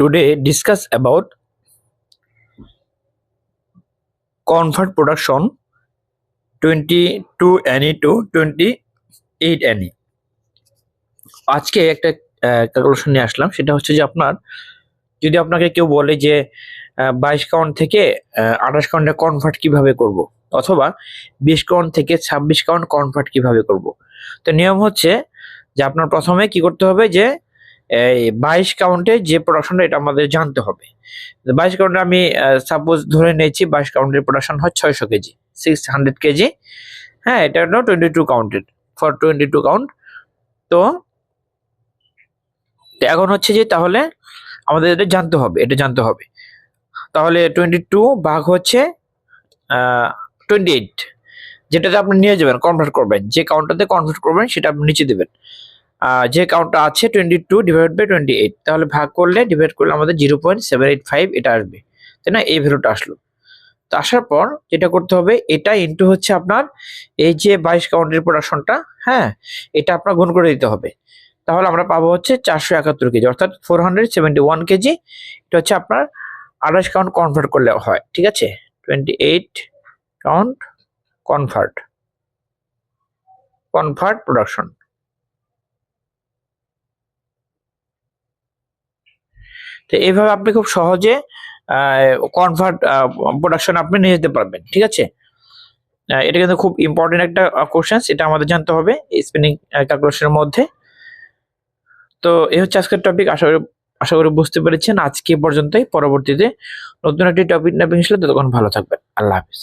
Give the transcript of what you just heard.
Today discuss about convert production 22 NE to 28 NE। আজকে একটা calculation নিয়ে আসলাম, সেটা হচ্ছে যে যদি আপনাকে কেউ বলে যে 22 কাউন্ট থেকে 28 কাউন্টে কনভার্ট কিভাবে করব, অথবা 20 কাউন্ট থেকে 26 কাউন্ট কনভার্ট কিভাবে করব। তো নিয়ম হচ্ছে যে আপনার প্রথমে কি করতে হবে, যে এই 22 কাউন্টে যে প্রোডাকশনটা এটা আমাদের জানতে হবে। 22 কাউন্টে আমি সাপোজ ধরে নিয়েছি 22 কাউন্টের প্রোডাকশন হয় 600 কেজি, 600 কেজি। হ্যাঁ, এটা হলো 22 কাউন্টেড, ফর 22 কাউন্ট। তো এখন হচ্ছে যে তাহলে আমাদের এটা জানতে হবে। তাহলে 22 ভাগ হচ্ছে 28, যেটাতে আপনি নিয়ে যাবেন, কনভার্ট করবেন, যে কাউন্টটাতে কনভার্ট করবেন সেটা আপনি নিচে দেবেন। যে কাউন্টটা আছে 22 ডিভাইড বাই 28, তাহলে ভাগ করলে ডিভাইড করলে আমাদের 0.785 এটা আসবে, তাই না? এই ভ্যালুটা আসলো। তো আসার পর যেটা করতে হবে, এটা ইনটু হচ্ছে আপনার এই যে 22 কাউন্টের প্রোডাকশনটা, হ্যাঁ, এটা আপনার গুণ করে দিতে হবে। তাহলে আমরা পাবো হচ্ছে 471 কেজি, অর্থাৎ 471 কেজি। এটা হচ্ছে আপনার 28 কাউন্ট কনভার্ট করলে হয়, ঠিক আছে? 28 কাউন্ট কনভার্ট প্রোডাকশন। তো এইভাবে আপনি খুব সহজে কনভার্ট প্রোডাকশন আপনি নিয়ে যেতে পারবেন, ঠিক আছে? এটা কিন্তু খুব ইম্পর্টেন্ট একটা কোশ্চেন, এটা আমাদের জানতে হবে স্পিনিং ক্যালকুলেশনের মধ্যে। তো এই হচ্ছে আজকের টপিক। আশা করি বুঝতে পেরেছেন। আজকে পর্যন্তই, পরবর্তীতে নতুন একটি টপিক নিয়ে আসলে ততক্ষণ ভালো থাকবেন। আল্লাহ হাফিজ।